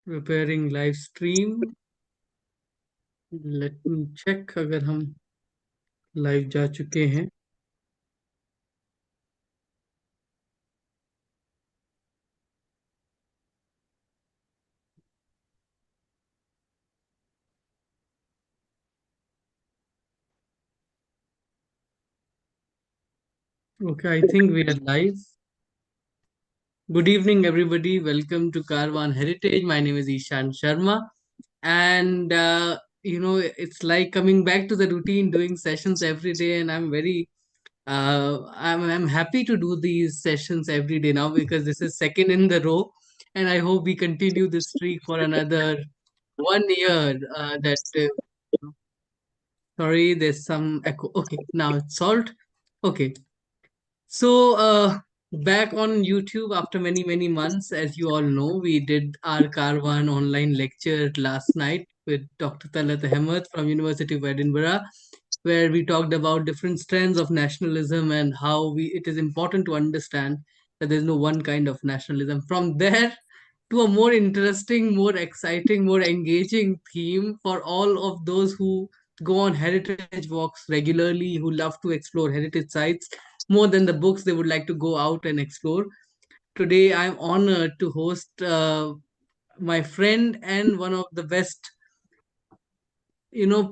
preparing live stream. Let me check अगर हम live जा चुके हैं. Okay, I think we are live. Good evening, everybody. Welcome to Carvan Heritage. My name is Ishan Sharma, and it's like coming back to the routine, doing sessions every day, and I'm happy to do these sessions every day now because this is second in the row, and I hope we continue this streak for another 1 year. Sorry, there's some echo. Okay, now it's solved. Okay. So, back on YouTube after many, many months, as you all know, we did our Carvan online lecture last night with Dr. Talat Ahmed from University of Edinburgh, where we talked about different strands of nationalism and how it is important to understand that there's no one kind of nationalism. From there to a more interesting, more exciting, more engaging theme for all of those who go on heritage walks regularly, who love to explore heritage sites more than the books they would like to go out and explore. Today, I'm honored to host my friend and one of the best,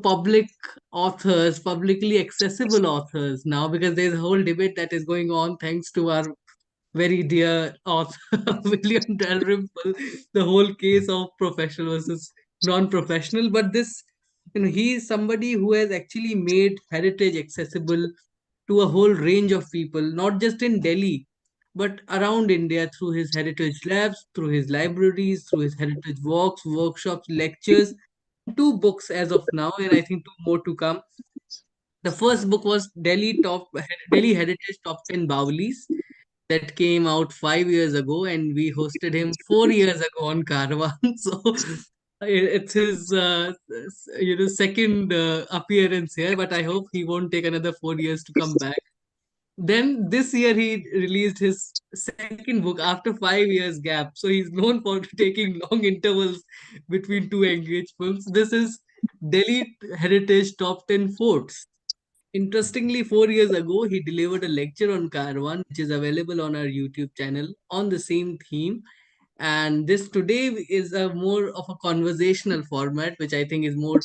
public authors, publicly accessible authors now, because there's a whole debate that is going on thanks to our very dear author William Dalrymple, the whole case of professional versus non-professional. But this, he is somebody who has actually made heritage accessible to a whole range of people, not just in Delhi, but around India through his heritage labs, through his libraries, through his heritage walks, workshops, lectures. Two books as of now, and I think two more to come. The first book was Delhi Heritage Top 10 Bawlis that came out 5 years ago, and we hosted him 4 years ago on Caravan. So it's his second appearance here, but I hope he won't take another 4 years to come back. Then this year he released his second book after 5 years gap. So he's known for taking long intervals between two engaged films. This is Delhi Heritage Top 10 Forts. Interestingly, 4 years ago, he delivered a lecture on Caravan, which is available on our YouTube channel on the same theme. And this today is a more of a conversational format, which I think is more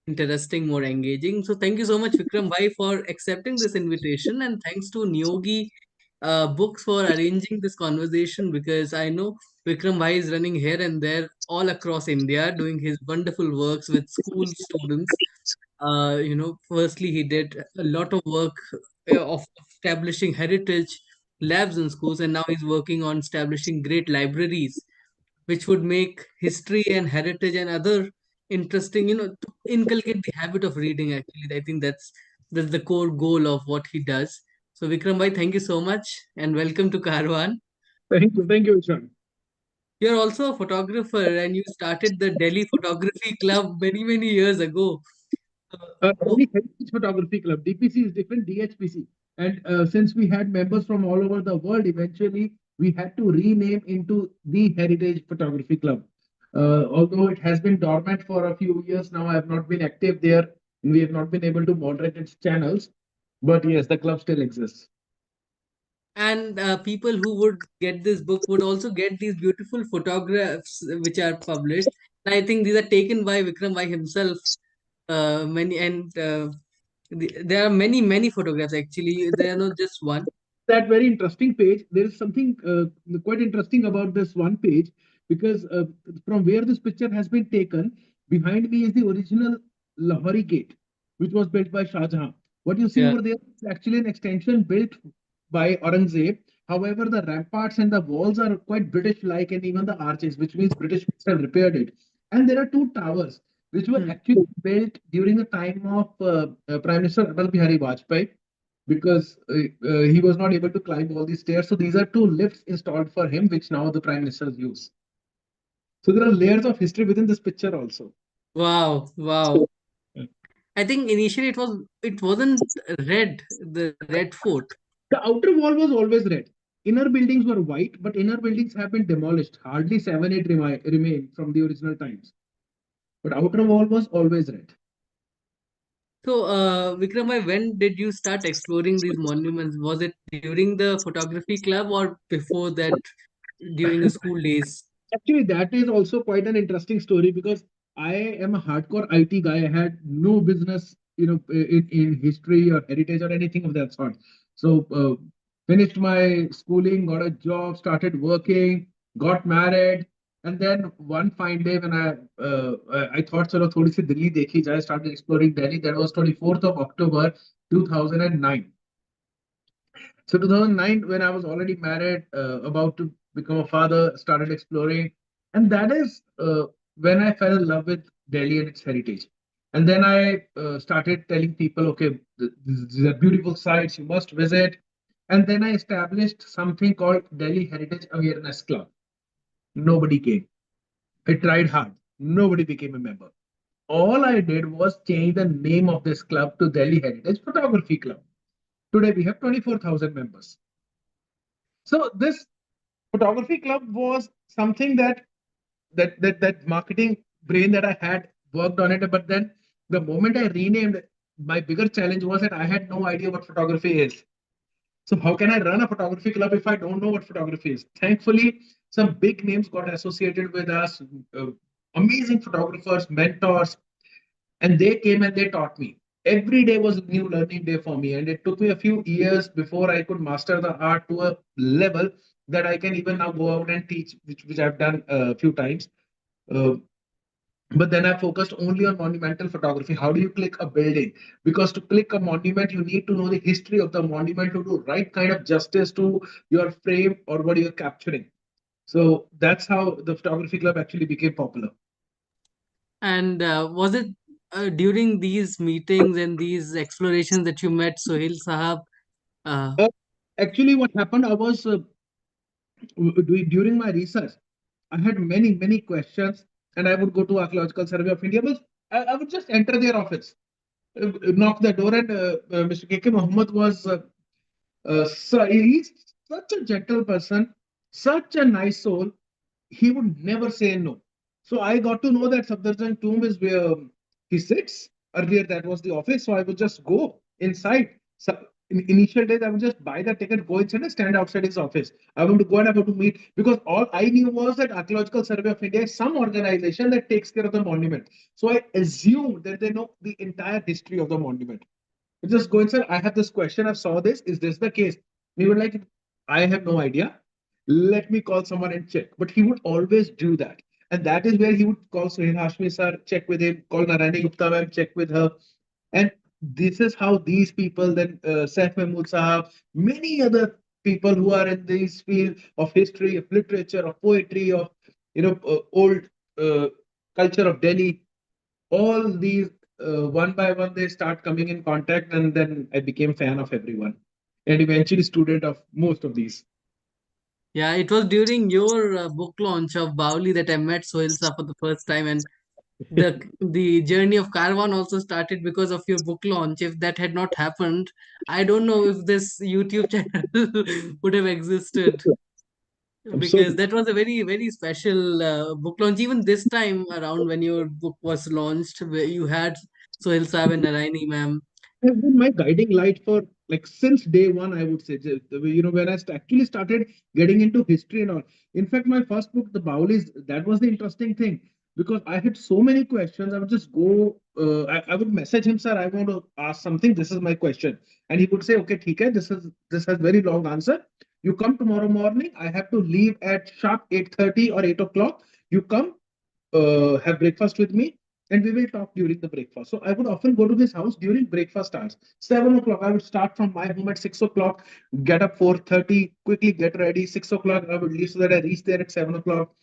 interesting, more engaging. So thank you so much, Vikram Bhai, for accepting this invitation, and thanks to Nyogi Books for arranging this conversation, because I know Vikram Bhai is running here and there all across India, doing his wonderful works with school students. Firstly, he did a lot of work of establishing heritage labs in schools, and now he's working on establishing great libraries which would make history and heritage and other interesting, to inculcate the habit of reading. Actually, I think that's the core goal of what he does. So, Vikram bhai, thank you so much and welcome to Carvan. Thank you, Ishan. You're also a photographer and you started the Delhi Photography Club many, many years ago. Uh, Delhi Heritage Photography Club, DPC is different, DHPC. And since we had members from all over the world, eventually we had to rename into the Heritage Photography Club. Although it has been dormant for a few years now, I have not been active there. We have not been able to moderate its channels. But yes, the club still exists. and people who would get this book would also get these beautiful photographs which are published. And I think these are taken by Vikram by himself. Many and There are many many photographs. Actually, there are not just one. That very interesting page. There is something quite interesting about this one page because from where this picture has been taken, behind me is the original Lahori Gate, which was built by Shah Jahan. What you see Yeah. over there is actually an extension built by Aurangzeb. However, the ramparts and the walls are quite British-like, and even the arches, which means British have repaired it. And there are two towers which were Hmm. actually built during the time of Prime Minister Atal Bihari Vajpayee because he was not able to climb all these stairs. So these are two lifts installed for him, which now the prime ministers use. So there are layers of history within this picture also. Wow, wow. I think initially it wasn't red, the red fort. The outer wall was always red. Inner buildings were white, but inner buildings have been demolished. Hardly 7, 8 remain from the original times. But outer wall was always red. So, Vikram, when did you start exploring these monuments? Was it during the photography club or before that, during the school days? Actually, that is also quite an interesting story because I am a hardcore IT guy. I had no business, in history or heritage or anything of that sort. So, finished my schooling, got a job, started working, got married, and then one fine day when I thought, चलो थोड़ी सी दिल्ली देखी जाए, started exploring Delhi. That was 24th of October 2009. So 2009, when I was already married, about to become a father, started exploring, and that is when I fell in love with Delhi and its heritage. And then I started telling people, okay, these are beautiful sites, you must visit. And then I established something called Delhi Heritage Awareness Club. Nobody came. I tried hard. Nobody became a member. All I did was change the name of this club to Delhi Heritage Photography Club. Today we have 24,000 members. So this photography club was something that marketing brain that I had worked on it. But then the moment I renamed, my bigger challenge was that I had no idea what photography is. So how can I run a photography club if I don't know what photography is? Thankfully, some big names got associated with us, uh, amazing photographers, mentors, and they came and they taught me. Every day was a new learning day for me, and it took me a few years before I could master the art to a level that I can even now go out and teach, which I've done a few times. Uh, but then I focused only on monumental photography. How do you click a building? Because to click a monument, you need to know the history of the monument to do right kind of justice to your frame or what you're capturing. So that's how the photography club actually became popular. And was it during these meetings and these explorations that you met Sohail Sahab? Uh, Uh, Actually, what happened, I was during my research, I had many questions, and I would go to Archaeological Survey of India. But I would just enter their office, knock the door, and Mr. K. K. Mohammed was so he's such a gentle person, such a nice soul. He would never say no. So I got to know that Safdarjung tomb is where he sits. Earlier, that was the office. So I would just go inside. So in initial days, I would just buy the ticket, go inside and stand outside his office. I want to go and I want to meet because all I knew was that Archaeological Survey of India is some organization that takes care of the monument. So I assumed that they know the entire history of the monument. You just go and say, I have this question, I saw this, is this the case? He would like, I have no idea. Let me call someone and check. But he would always do that. And that is where he would call Suhail Hashmi sir, check with him, call Narayani Gupta ma'am, check with her. And this is how these people, then Saif Mahmood Sahab, many other people who are in this field of history, of literature, of poetry, of old uh, culture of Delhi, all these one by one they start coming in contact, and then I became fan of everyone and eventually student of most of these. yeah, it was during your book launch of Bauli that I met Sohail Sahab for the first time, and the journey of Caravan also started because of your book launch. If that had not happened, I don't know if this YouTube channel would have existed, I'm so because that was a very special book launch. Even this time around, when your book was launched, where you had Sohail Saab and Naraini ma'am. has been my guiding light for like since day one, I would say. When I actually started getting into history and all. In fact, my first book, The Baulis, that was the interesting thing because I had so many questions. I would just go, I would message him, sir, I want to ask something. This is my question. And he would say, okay, ठीक है, this has very long answer. You come tomorrow morning. I have to leave at sharp 8:30 or 8 o'clock. You come, have breakfast with me, and we will talk during the breakfast. So I would often go to his house during breakfast hours. 7 o'clock, I would start from my home at 6 o'clock, get up 4:30, quickly get ready. 6 o'clock, I would leave so that I reach there at 7 o'clock,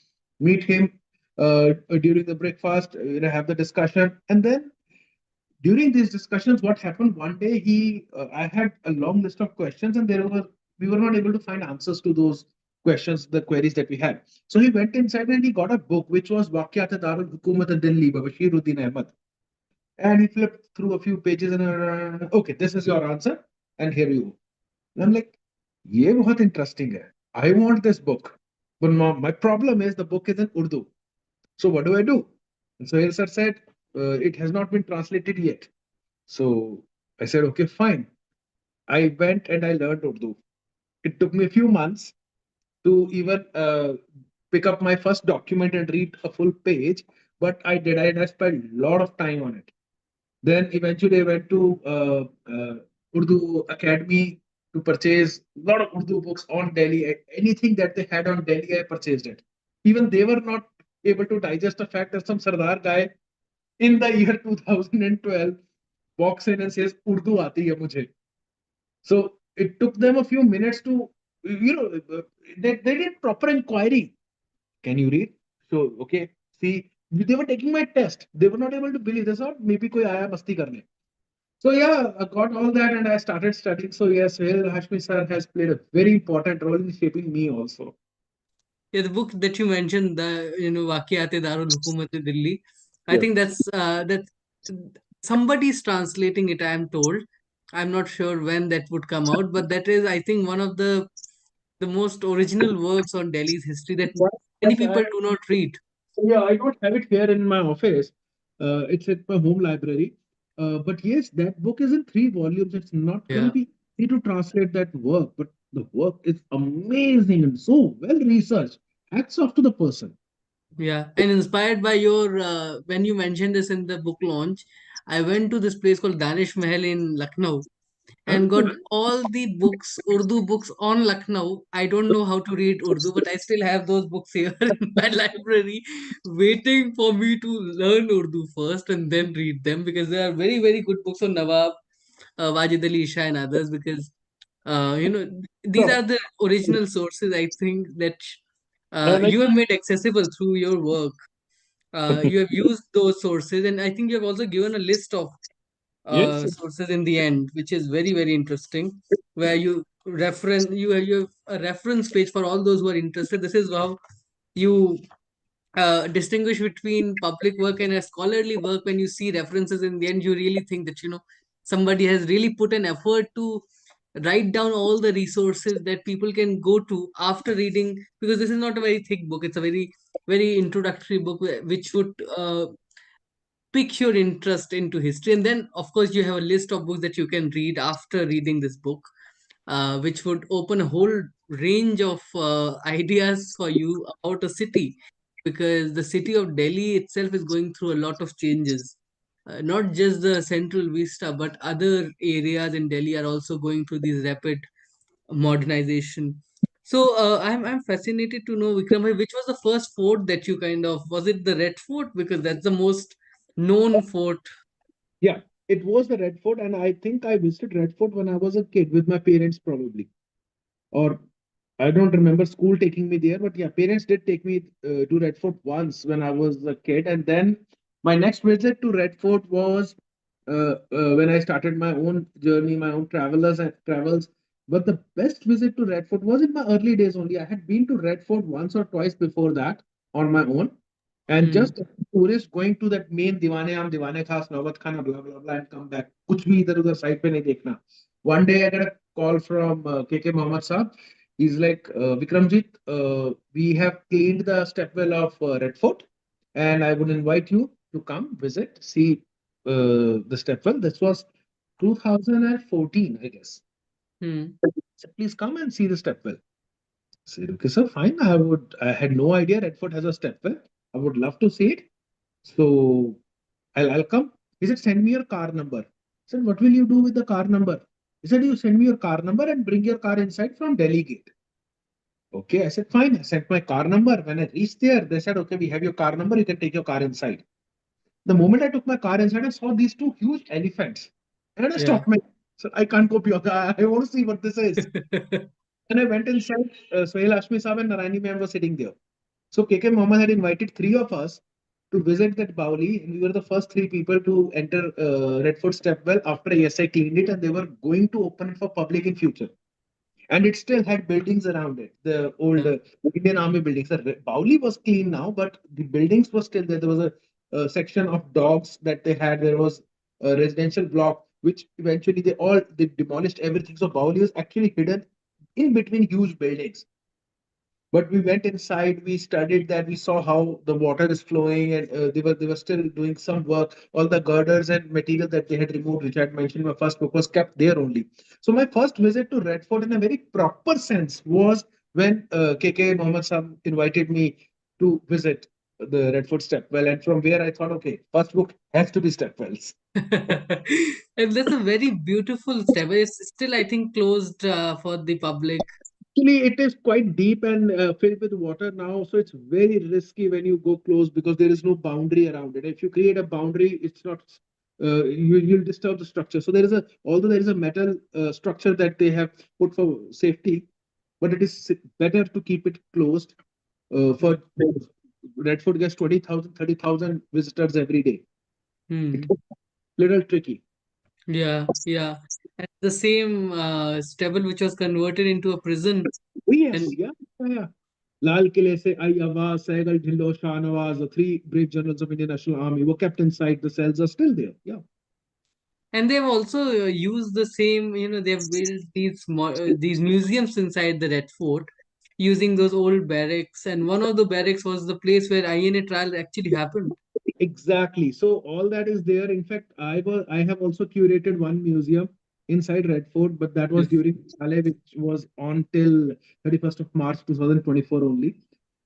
meet him during the breakfast, have the discussion. And then during these discussions, what happened one day, I had a long list of questions, and we were not able to find answers to those questions, the queries that we had. So he went inside and he got a book, which was Waqiyat Darul Hukumat Delhi by Bashiruddin Ahmad. And he flipped through a few pages and, okay, this is your answer, and here you go. And I'm like, ये बहुत interesting है. I want this book. But my problem is the book is in Urdu. So what do I do? And so Sir said, it has not been translated yet. So I said, okay, fine. I went and I learned Urdu. It took me a few months to even pick up my first document and read a full page, but I did. I spent a lot of time on it. Then eventually I went to Urdu Academy to purchase a lot of Urdu books on Delhi. Anything that they had on Delhi, I purchased it. Even they were not able to digest the fact that some Sardar guy in the year 2012 walks in and says, Urdu aati hai mujhe. So it took them a few minutes to, they did proper inquiry. Can you read? So, okay, see, they were taking my test. They were not able to believe. They thought maybe koi aaya masti karne. So yeah, I got all that and I started studying. So yes, Sohail Hashmi sir has played a very important role in shaping me also. Yeah, the book that you mentioned, the Waqiyat Darul Hukumat Delhi. I Yes. think that's somebody's translating it. I am told. I'm not sure when that would come out, but that is, I think, one of the most original works on Delhi's history that many Yes, people do not read. yeah, I don't have it here in my office. It's at my home library. But yes, that book is in 3 volumes. It's not going to Yeah. be easy to translate that work, but the work is amazing and so well researched. Hats off to the person. Yeah, and inspired by your when you mentioned this in the book launch, I went to this place called Danish Mahal in Lucknow Huh? and got all the books, Urdu books on Lucknow. I don't know how to read Urdu, but I still have those books here in my library, waiting for me to learn Urdu first and then read them because there are very, very good books on Nawab, Wajid Ali Shah, and others. Because these So, are the original sources. I think that and I, you have made accessible through your work. You have used those sources, and I think you have also given a list of yes, sources in the end, which is very, very interesting, where you have a reference page for all those who are interested. This is how you distinguish between public work and a scholarly work. When you see references in the end, you really think that somebody has really put an effort to write down all the resources that people can go to after reading, because this is not a very thick book. It's a very, very introductory book, which would pick your interest into history. And then of course you have a list of books that you can read after reading this book, which would open a whole range of ideas for you about a city, because the city of Delhi itself is going through a lot of changes. Not just the central vista, but other areas in Delhi are also going through these rapid modernization. So I'm fascinated to know, Vikram, bhai, which was the first fort that you kind of, was it the Red Fort? Because that's the most known fort. yeah, it was the Red Fort, and I think I visited Red Fort when I was a kid with my parents, probably. Or I don't remember school taking me there, but yeah, parents did take me to Red Fort once when I was a kid, and then my next visit to Red Fort was when I started my own journey, my own travelers and travels. But the best visit to Red Fort was in my early days only. I had been to Red Fort once or twice before that on my own, and Hmm. just tourists going to that main दीवाने खास नौबत खाना blah blah blah and come back. कुछ भी इधर उधर side पे नहीं देखना. One day I got a call from KK Mohammed Saab. He's like, Vikramjit, we have cleaned the stepwell of Red Fort, and I would invite you to come visit, see the stepwell. This was 2014, I guess. Hmm. So please come and see the stepwell. I said, okay, sir, fine. I would. I had no idea Red Fort has a stepwell. I would love to see it. So I'll come. He said, send me your car number. I said, what will you do with the car number? He said, you send me your car number and bring your car inside from Delhi gate. Okay, I said, fine. I sent my car number. When I reached there, they said, okay, we have your car number. You can take your car inside. The moment I took my car inside, I saw these two huge elephants. And I Yeah. stopped my. So I can't go beyond that. I want to see what this is. And I went inside. Sohail Ashmi Saab and Narani ma'am were sitting there. So KK Mohammed had invited three of us to visit that Bauli, and we were the first three people to enter Red Fort Stepwell after ASI cleaned it, and they were going to open it for public in future. And it still had buildings around it, the old Yeah. Indian Army buildings. The Bauli was clean now, but the buildings were still there. There was a section of dogs that they had. There was a residential block, which eventually they demolished everything. So Bauli was actually hidden in between huge buildings. But we went inside, we studied that, we saw how the water is flowing, and they were still doing some work. All the girders and material that they had removed, which I had mentioned in my first book, was kept there only. So my first visit to Red Fort in a very proper sense was when KK Mohammed Sam invited me to visit the Red Fort Stepwell, and from where I thought, okay, first book has to be Stepwells. And that's a very beautiful step. It's still, I think, closed for the public. Actually, it is quite deep and filled with water now, so it's very risky when you go close because there is no boundary around it. If you create a boundary, it's not you'll disturb the structure. So there is a although there is a metal structure that they have put for safety, but it is better to keep it closed. For Redford gets 20,000, 30,000 visitors every day. It's Hmm. little tricky. Yeah, yeah. And the same stable which was converted into a prison. Oh, yes, And yeah, yeah, yeah. Lal Kile se Ai Awaz, Saigal Dhillo, Shah Nawaz, the three brave generals of Indian National Army were kept inside. The cells are still there. Yeah. they've also used the same, they've built these museums inside the Red Fort using those old barracks. And one of the barracks was the place where INA trial actually happened. Exactly. So all that is there. In fact, I have also curated one museum inside Red Fort, but that was Yes. during Saleh, which was on till 31st of March 2024 only.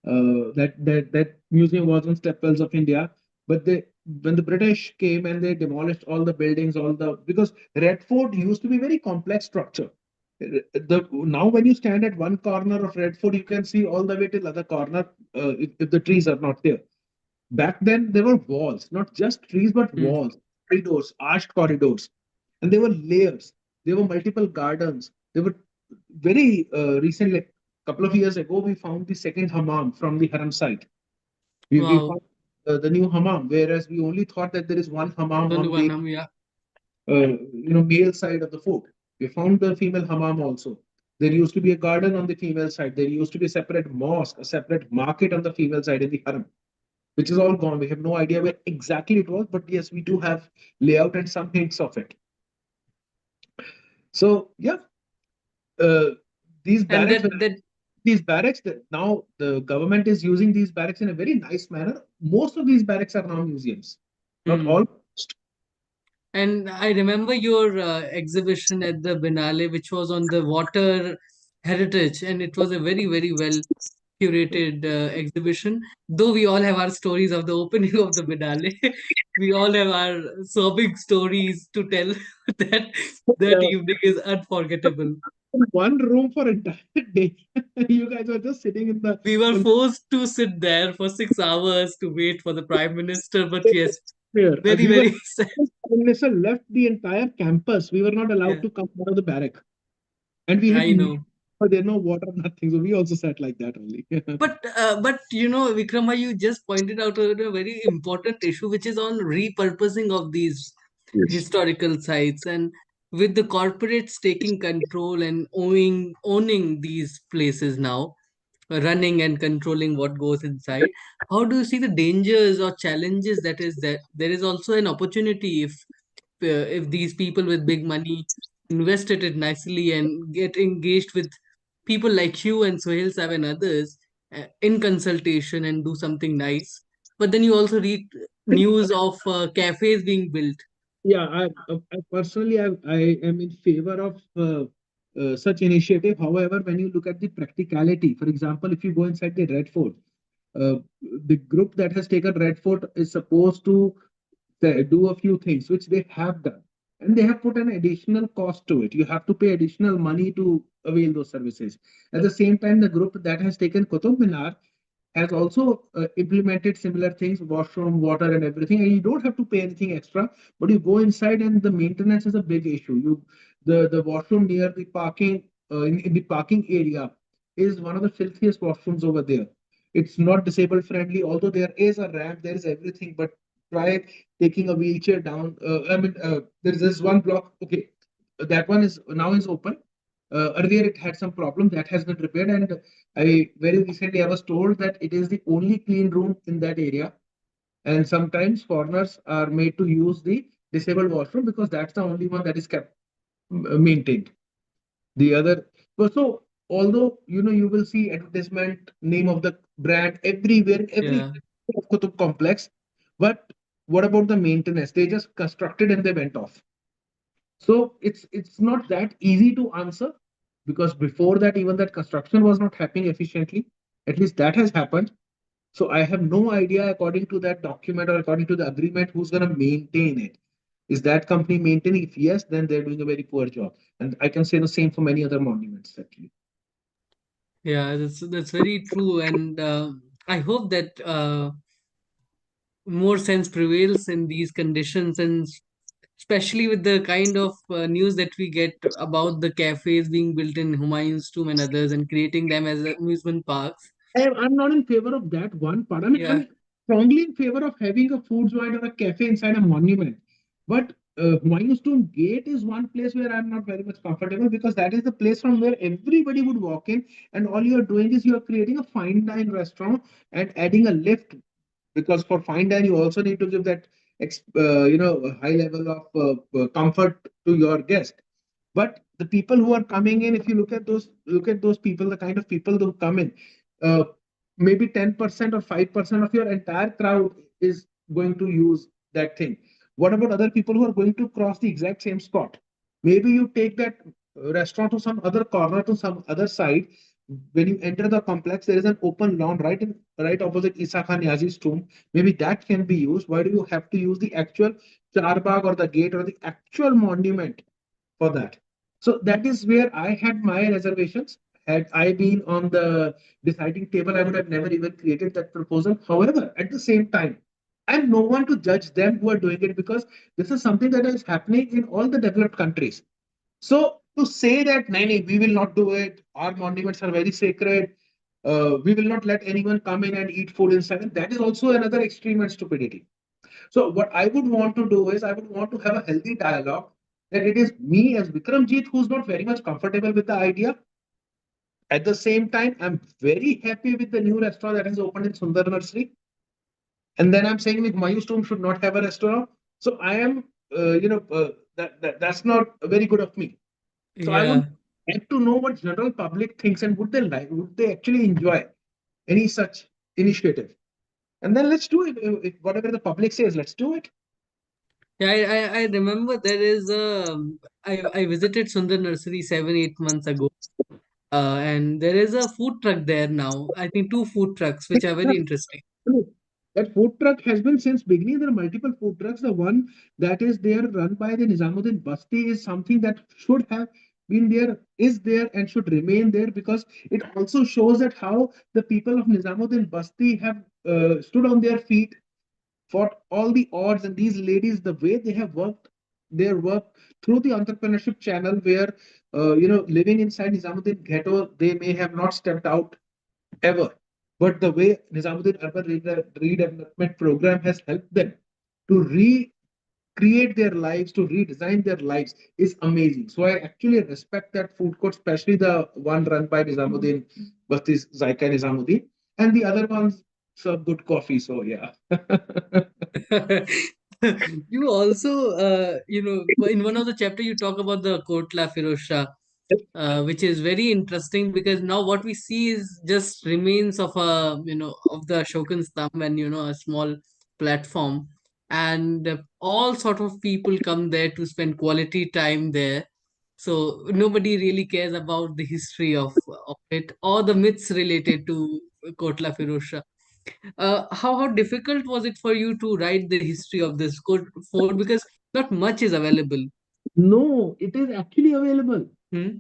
That museum was on Stepwells of India. But they when the British came and they demolished all the buildings, all the because Red Fort used to be very complex structure. Now when you stand at one corner of Red Fort, you can see all the way till other corner if the trees are not there. Back then, there were walls, not just trees, but Hmm. walls, corridors, arched corridors, and there were layers. There were multiple gardens. There were very recently, a couple of years ago, we found the second hammam from the haram site. We Wow. found the new hammam, whereas we only thought that there is one hammam Only on one, the yeah. male side of the fort. We found the female hammam also. There used to be a garden on the female side. There used to be a separate mosque, a separate market on the female side in the haram, which is all gone. We have no idea where exactly it was, but yes, we do have layout and some hints of it. So yeah, uh, these And barracks, that that now the government is using these barracks in a very nice manner. Most of these barracks are now museums, not hmm. all. And I remember your exhibition at the Biennale, which was on the water heritage, and it was a very, very well curated exhibition. Though we all have our stories of the opening of the Biennale, we all have our sobbing stories to tell. that that Uh, evening is unforgettable. one room for entire day. You guys are just sitting in the We were in forced to sit there for 6 hours to wait for the Prime Minister, but yes, there. very, We were very sad. Prime Minister left the entire campus. We were not allowed Yeah, to come out of the barrack, and we had I know. there no water, nothing. So we also sat like that only. But Vikrama, you just pointed out a very important issue, which is on repurposing of these Yes. historical sites, and with the corporates taking control and owning these places now, running and controlling what goes inside. How do you see the dangers or challenges that is that there is also an opportunity if these people with big money invested it nicely and get engaged with people like you and Sohail Sav and others in consultation and do something nice. But then you also read news of cafes being built. Yeah, I personally, I am in favor of such initiative. However, when you look at the practicality, for example, if you go inside the Red Fort, uh, the group that has taken Red Fort is supposed to do a few things, which they have done, and they have put an additional cost to it. You have to pay additional money to avail those services. At the same time, the group that has taken Qutub Minar has also implemented similar things, washroom, water, and everything, and you don't have to pay anything extra. But you go inside, and the maintenance is a big issue. The washroom near the parking in the parking area is one of the filthiest washrooms over there. It's not disabled friendly, although there is a ramp, there is everything. But try taking a wheelchair down. There's this one block. Okay, that one is now is open. Earlier, it had some problem that has been repaired, and I very recently I was told that it is the only clean room in that area, and sometimes foreigners are made to use the disabled washroom because that's the only one that is kept maintained. The other, so although you will see advertisement name of the brand everywhere, every Yeah. of Kutub complex, but what about the maintenance? They just constructed and they went off. So it's not that easy to answer, because before that, even that construction was not happening efficiently. At least that has happened. So I have no idea, according to that document or according to the agreement, who's going to maintain it. Is that company maintaining? If yes, then they're doing a very poor job. And I can say the same for many other monuments, actually. Yeah, that's very true, and I hope that more sense prevails in these conditions, and especially with the kind of news that we get about the cafes being built in Humayun's Tomb and others, and creating them as amusement parks. I'm not in favor of that one part. Yeah, I'm strongly in favor of having a food joint or a cafe inside a monument. But Humayun's Tomb Gate is one place where I'm not very much comfortable, because that is the place from where everybody would walk in, and all you're doing is you're creating a fine dine restaurant and adding a lift, because for fine dine you also need to give that high level of comfort to your guest. But the people who are coming in, if you look at those people, the kind of people who come in, uh, maybe 10% or 5% of your entire crowd is going to use that thing. What about other people who are going to cross the exact same spot? Maybe you take that restaurant to some other corner, to some other side. When you enter the complex, there is an open lawn right opposite Isa Khan Yazi's tomb. Maybe that can be used. Why do you have to use the actual charbagh or the gate or the actual monument for that? So that is where I had my reservations. Had I been on the deciding table, I would have never even created that proposal. However, at the same time, I'm no one to judge them who are doing it, because this is something that is happening in all the developed countries. So to say that, "Nahi, nahi, we will not do it, our monuments are very sacred, we will not let anyone come in and eat food inside," that is also another extreme and stupidity. So what I would want to do is I would want to have a healthy dialogue, that it is me as Vikramjit who's not very much comfortable with the idea. At the same time, I'm very happy with the new restaurant that has opened in Sundar Nursery. And then I'm saying like Milestone should not have a restaurant. So I am, that's not very good of me. So I would yeah, like to know what general public thinks, and would they actually enjoy any such initiative? And then let's do it. If whatever the public says, let's do it. yeah. I remember there is a. I visited Sundar Nursery 7 8 months ago, and there is a food truck there now. I think two food trucks, which are very interesting. Absolutely. That food truck has been since beginning. There are multiple food trucks. The one that is there run by the Nizamuddin Basti is something that should have been there, is there, and should remain there, because it also shows that how the people of Nizamuddin Basti have stood on their feet, fought all the odds, and these ladies, the way they have worked their work through the entrepreneurship channel, where living inside Nizamuddin ghetto, they may have not stepped out ever. But the way Nizamuddin Urban Redevelopment Program has helped them to recreate their lives, to redesign their lives, is amazing. So I actually respect that food court, especially the one run by Nizamuddin, Basti's Zaika Nizamuddin, and the other ones serve good coffee. So yeah. You also, in one of the chapter you talk about the Kotla Firoz Shah, which is very interesting because now what we see is just remains of a of the Ashokan's thumb and a small platform, and all sort of people come there to spend quality time there. So nobody really cares about the history of it or the myths related to Kotla Firoz Shah. How difficult was it for you to write the history of this fort because not much is available? No, it is actually available. Hmm?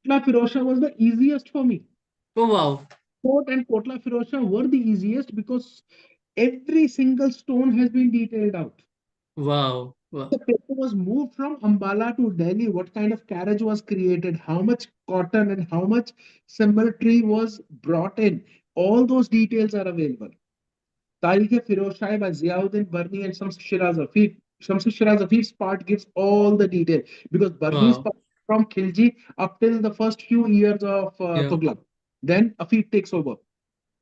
Kotla Firosha was the easiest for me. Oh wow, Fort and Kotla Firosha were the easiest, because every single stone has been detailed out. wow, wow. The paper was moved from Ambala to Delhi, what kind of carriage was created, how much cotton and how much symmetry was brought in. All those details are available. Tariq Firoz Shah by Ziauddin Barni and Shams Shiraz Afif. Shams Shiraz Afif's part gives all the detail, because Barni's Wow. part from Khilji up till the first few years of Yeah. Tughlaq. Then Afif takes over.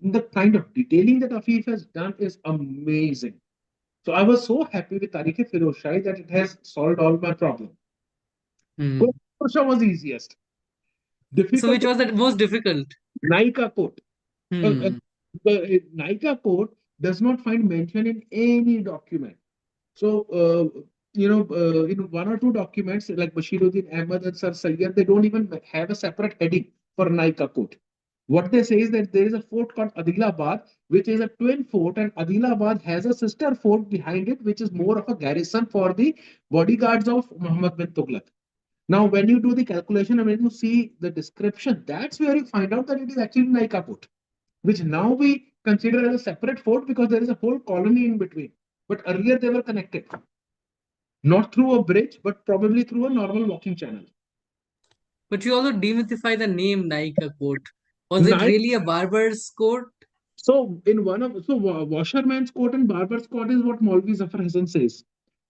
The kind of detailing that Afif has done is amazing. So I was so happy with Tariq Firoz Shah that it has solved all my problems. Hmm. First was easiest. So Difficult which to was the most difficult? Nika court. Hmm. The Nika court does not find mention in any document. So, in one or two documents like Bashiruddin Ahmad and Sir Sayyid, they don't even have a separate heading for Naika Court. What they say is that there is a fort called Adilabad, which is a twin fort, and Adilabad has a sister fort behind it, which is more of a garrison for the bodyguards of Muhammad bin Tughlaq. Now, when you do the calculation and when you see the description, that's where you find out that it is actually Naika Fort, which now we consider as a separate fort because there is a whole colony in between. But earlier they were connected, not through a bridge, but probably through a normal walking channel. But you also demystify the name Naika coat. Was it Nine, really a barber's coat? so in one of so washerman's court and barber's court is what Maulvi Zafar Hassan says.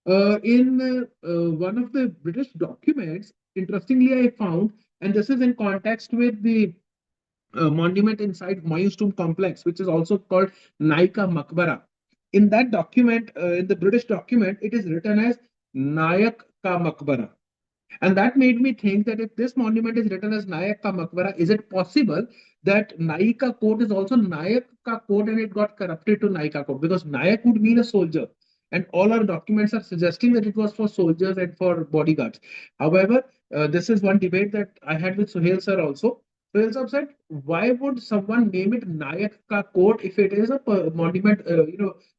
In one of the British documents, interestingly, I found, and this is in context with the monument inside Humayun's tomb complex, which is also called Naika Makbara. In that document, in the British document, it is written as Nayak Ka Makbara. And that made me think that if this monument is written as Nayak Ka Makbara, is it possible that Naika Court is also Nayak Ka Court and it got corrupted to Naika Court? Because Nayak would mean a soldier. And all our documents are suggesting that it was for soldiers and for bodyguards. However, this is one debate that I had with Suhail sir also. Suhail sir said, why would someone name it Nayak Ka Court if it is a monument,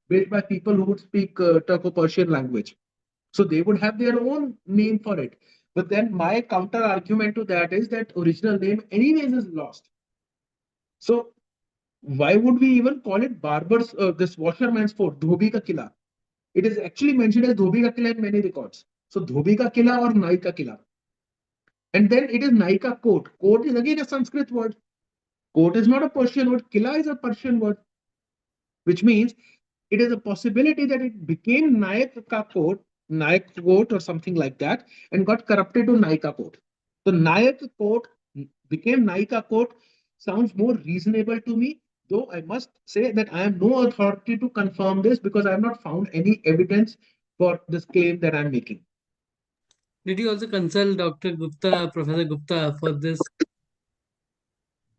built by people who would speak Turco-Persian language? So they would have their own name for it. But then my counter argument to that is that original name anyways is lost. So why would we even call it Barber's, this washerman's fort, Dhobi ka Kila? It is actually mentioned as Dhobi ka Kila in many records. So Dhobi ka Kila or Nai ka Kila. And then it is Naika Court. Court is again a Sanskrit word. Court is not a Persian word. Kila is a Persian word, which means it is a possibility that it became Nayak ka court, Nayak court or something like that, and got corrupted to Naika court. The Nayak court became Naika court sounds more reasonable to me, though I must say that I am no authority to confirm this because I have not found any evidence for this claim that I'm making. Did you also consult Dr. Gupta, Professor Gupta, for this?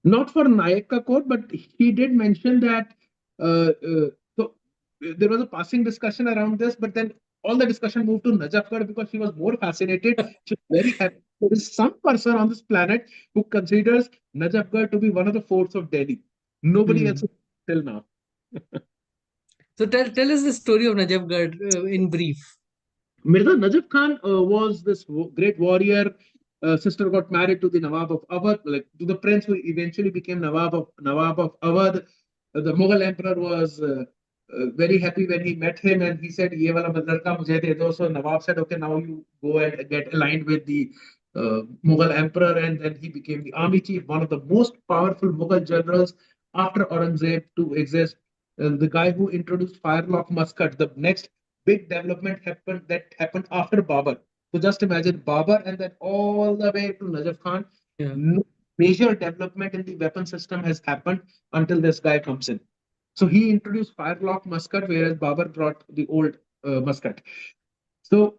Not for Nayaka court, but he did mention that. There was a passing discussion around this, but then all the discussion moved to Najafgarh because she was more fascinated. She was very happy. There is some person on this planet who considers Najafgarh to be one of the forts of Delhi. Nobody else Hmm. till now. So tell us the story of Najafgarh in brief. Mirza Najaf Khan was this great warrior. Sister got married to the Nawab of Awadh, like to the prince who eventually became Nawab of Awadh. The Mughal emperor was very happy when he met him, and he said, "Ye wala ladka mujhe de do." So Nawab said, "Okay, now you go and get aligned with the Mughal emperor," and then he became the army chief, one of the most powerful Mughal generals after Aurangzeb to exist. The guy who introduced firelock musket, the next big development happened after Babur. So just imagine Babur and then all the way to Najaf Khan. Yeah. No major development in the weapon system has happened until this guy comes in. So he introduced firelock musket, whereas Babur brought the old musket. So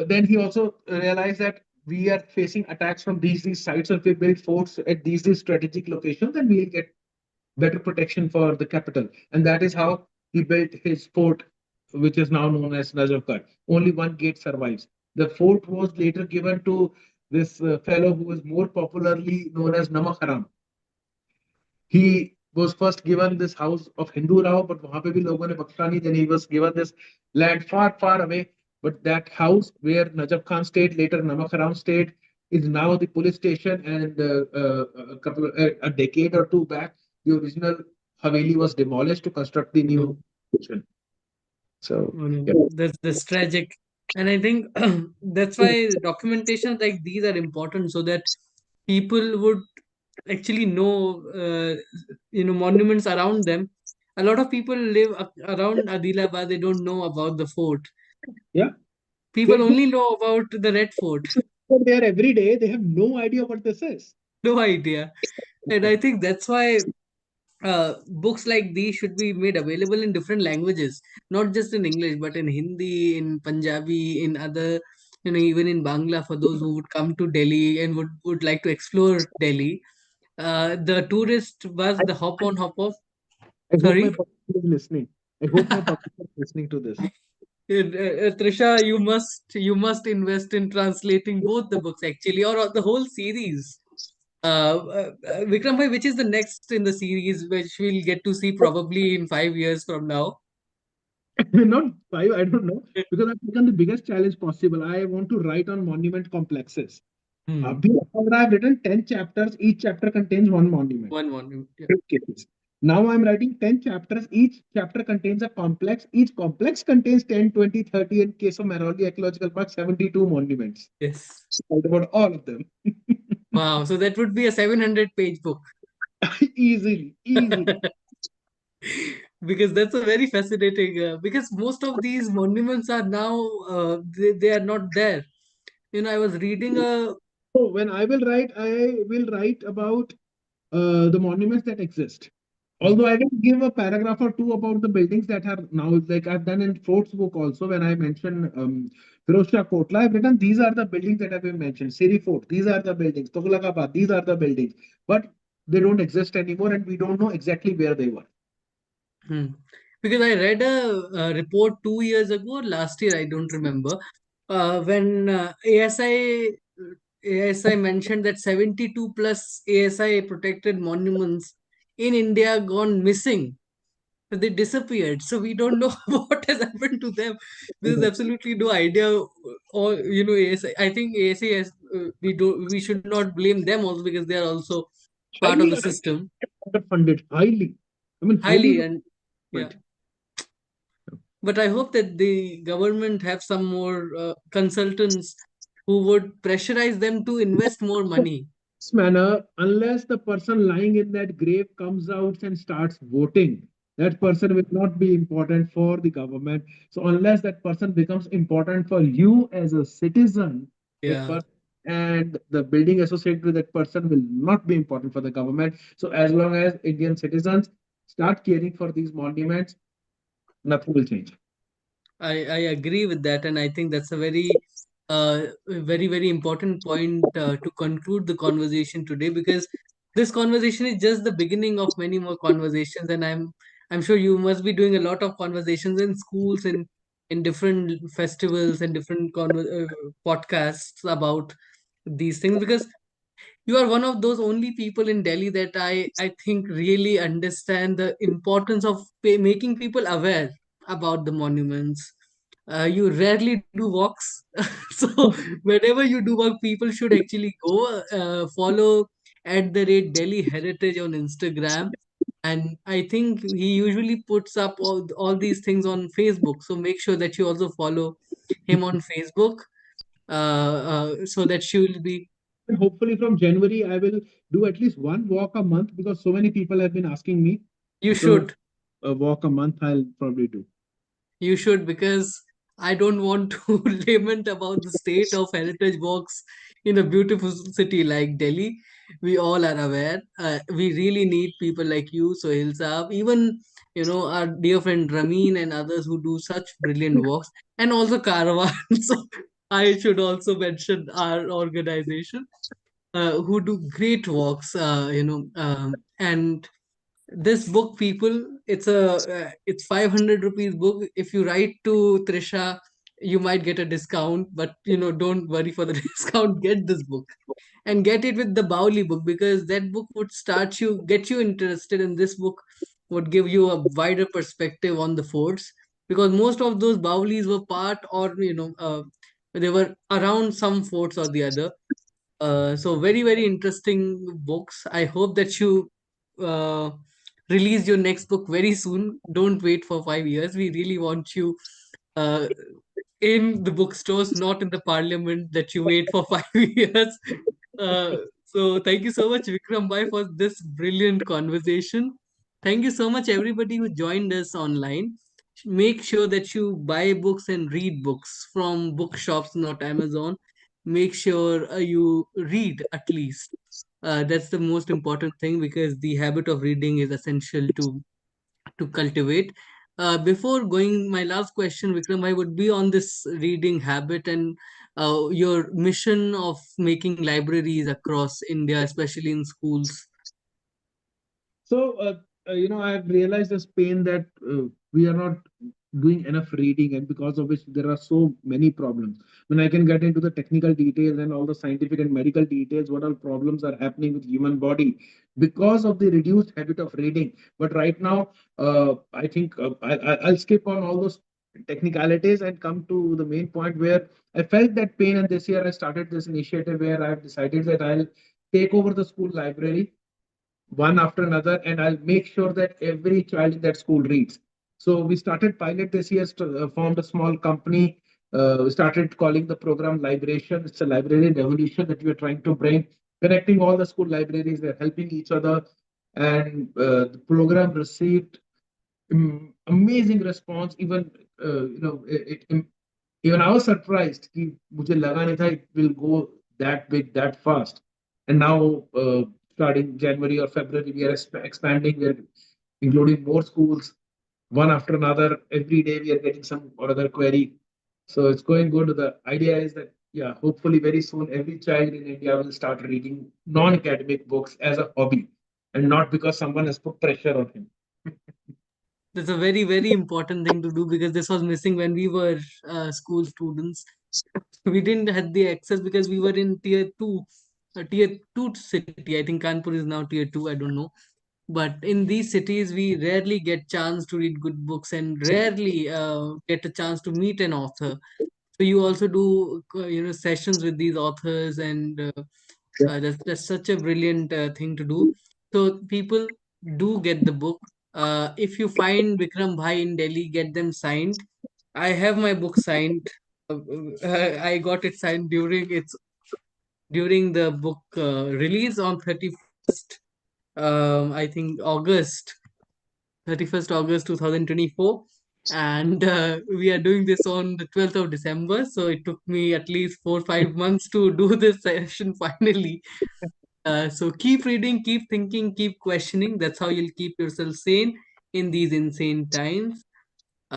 then he also realized that we are facing attacks from these sites. So if we build forts at these strategic locations, then we'll get better protection for the capital. And that is how he built his fort, which is now known as Najafgarh. Only one gate survives. The fort was later given to this fellow who was more popularly known as Namak Haram. He was first given this house of Hindu Rao, but वहाँ पे भी लोगों ने बख्शा नहीं. Then he was given this land far, far away. But that house where Najaf Khan stayed, later Namak Haram stayed, is now the police station. And a decade or two back, the original Haveli was demolished to construct the new Oh, station. So, oh no, yeah. that's tragic. And I think that's why documentation like these are important so that people would actually know, monuments around them. A lot of people live around Adilabad. They don't know about the fort. Yeah. People They only know about the Red Fort. go there every day. They have no idea what this is. No idea. And I think that's why books like these should be made available in different languages, not just in English, but in Hindi, in Punjabi, in other even in Bangla, for those who would come to Delhi and would like to explore Delhi, the tourist bus, the hop on, hop off. I hope my Sorry, public is listening. I hope my public is listening to this. Trisha, you must invest in translating both the books actually, or the whole series. Vikram bhai, which is the next in the series, which we'll get to see probably in 5 years from now? Not five, I don't know, because I've taken the biggest challenge possible. I want to write on monument complexes. Hmm. Before I've written 10 chapters, each chapter contains one monument. One. Yeah. Cases. Now I'm writing 10 chapters, each chapter contains a complex. Each complex contains 10, 20, 30. In case of Mehrauli Ecological Park, 72 monuments. Yes. Write about all of them. Wow. So that would be a 700-page book. Easily, easily. Because that's a very fascinating. Because most of these monuments are now they are not there. I was reading a. So when I will write about the monuments that exist. Hmm. Although I will give a paragraph or two about the buildings that are now, like I've done in Fort's book also, when I mention Firoz Shah Kotla, I've written these are the buildings that have been mentioned. Siri Fort, these are the buildings. Tughlaqabad, these are the buildings. But they don't exist anymore and we don't know exactly where they were. Hmm. Because I read a report 2 years ago, last year, I don't remember, when ASI mentioned that 72 plus ASI protected monuments in India gone missing. They disappeared. So we don't know what has happened to them. There's absolutely no idea. Or ASI. I think ASI has, we should not blame them also because they are also part of Highly the system. underfunded, highly. I mean, highly Highly and yeah. underfunded. But I hope that the government have some more consultants who would pressurize them to invest more money. This manner, unless the person lying in that grave comes out and starts voting, that person will not be important for the government. So unless that person becomes important for you as a citizen, that Yeah, person and the building associated with that person will not be important for the government. So as long as Indian citizens start caring for these monuments, nothing will change. I agree with that, and I think that's a very important point to conclude the conversation today because this conversation is just the beginning of many more conversations, and I'm sure you must be doing a lot of conversations in schools and in different festivals and different podcasts about these things because you are one of those only people in Delhi that I think really understand the importance of making people aware about the monuments. You rarely do walks, so whenever you do walk, people should actually go follow at the rate Delhi Heritage on Instagram, and I think he usually puts up all these things on Facebook. So make sure that you also follow him on Facebook, so that she will be. And hopefully from January, I will do at least one walk a month because so many people have been asking me. You So should. a walk a month I'll probably do. You should, because I don't want to lament about the state of heritage walks in a beautiful city like Delhi. We all are aware. We really need people like you, Sohail Saab, even our dear friend Ramin and others who do such brilliant walks, and also Caravan. So I should also mention our organization who do great walks. And this book, people, it's 500 rupees book. If you write to Trisha, you might get a discount, but don't worry for the discount. Get this book and get it with the Bauli book, because that book would get you interested in this book, would give you a wider perspective on the forts, because most of those Baulis were part, or they were around some forts or the other. So very interesting books. I hope that you uh, release your next book very soon. Don't wait for 5 years. We really want you uh, in the bookstores, not in the parliament that you wait for 5 years. So thank you so much, Vikram Bhai, for this brilliant conversation. Thank you so much, everybody who joined us online. Make sure that you buy books and read books from bookshops, not Amazon. Make sure you read at least. That's the most important thing, because the habit of reading is essential to cultivate. Before going, my last question, Vikram, I would be on this reading habit, and your mission of making libraries across India, especially in schools? So, I've realized this pain that we are not doing enough reading, and because of which there are so many problems. When I can get into the technical details and all the scientific and medical details, what all problems are happening with human body because of the reduced habit of reading. But right now, I think I'll skip on all those technicalities and come to the main point where I felt that pain. And this year, I started this initiative where I've decided that I'll take over the school library one after another, and I'll make sure that every child in that school reads. So we started pilot this year, formed a small company. We started calling the program Liberation. It's a library revolution that we are trying to bring, connecting all the school libraries. They're helping each other, and the program received amazing response. Even even I was surprised कि मुझे लगा नहीं था it will go that big that fast. And now, starting January or February, we are expanding. We are including more schools, one after another. Every day we are getting some or other query. So it's going good. The idea is that, yeah, hopefully very soon every child in India will start reading non-academic books as a hobby and not because someone has put pressure on him. That's a very, very important thing to do because this was missing when we were school students. We didn't have the access because we were in tier two city. I think Kanpur is now tier two. I don't know. But in these cities, we rarely get chance to read good books and rarely get a chance to meet an author. So you also do sessions with these authors, and that's such a brilliant thing to do. So people do get the book. If you find Vikram Bhai in Delhi, get them signed. I have my book signed. I got it signed during the book release on 31st, I think August 2024. And we are doing this on the 12th of December. So it took me at least 4 5 months to do this session finally. So keep reading, keep thinking, keep questioning. That's how you'll keep yourself sane in these insane times.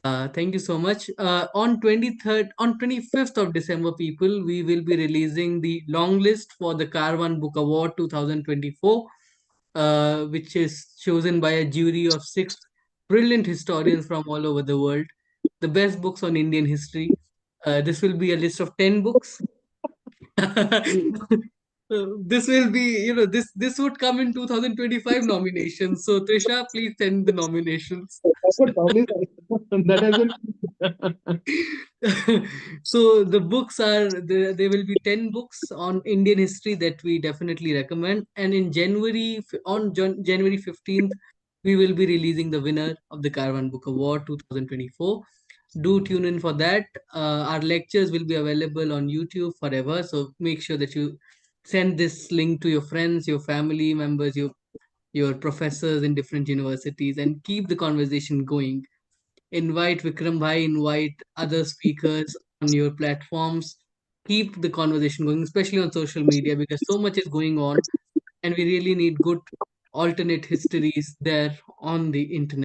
Thank you so much. On 23rd, on 25th of December, people, we will be releasing the long list for the Carvan Book Award 2024, which is chosen by a jury of six brilliant historians from all over the world. The best books on Indian history. This will be a list of 10 books. This will be, this would come in 2025 nominations. So, Trisha, please send the nominations. That's what Dominic that hasn't. So the books are there will be 10 books on Indian history that we definitely recommend, and in January 15th we will be releasing the winner of the Caravan Book Award 2024. Do tune in for that. Our lectures will be available on YouTube forever, so make sure that you send this link to your friends, your family members, your professors in different universities, and keep the conversation going. Invite Vikram Bhai, invite other speakers on your platforms. Keep the conversation going, especially on social media, because so much is going on, and we really need good alternate histories there on the internet.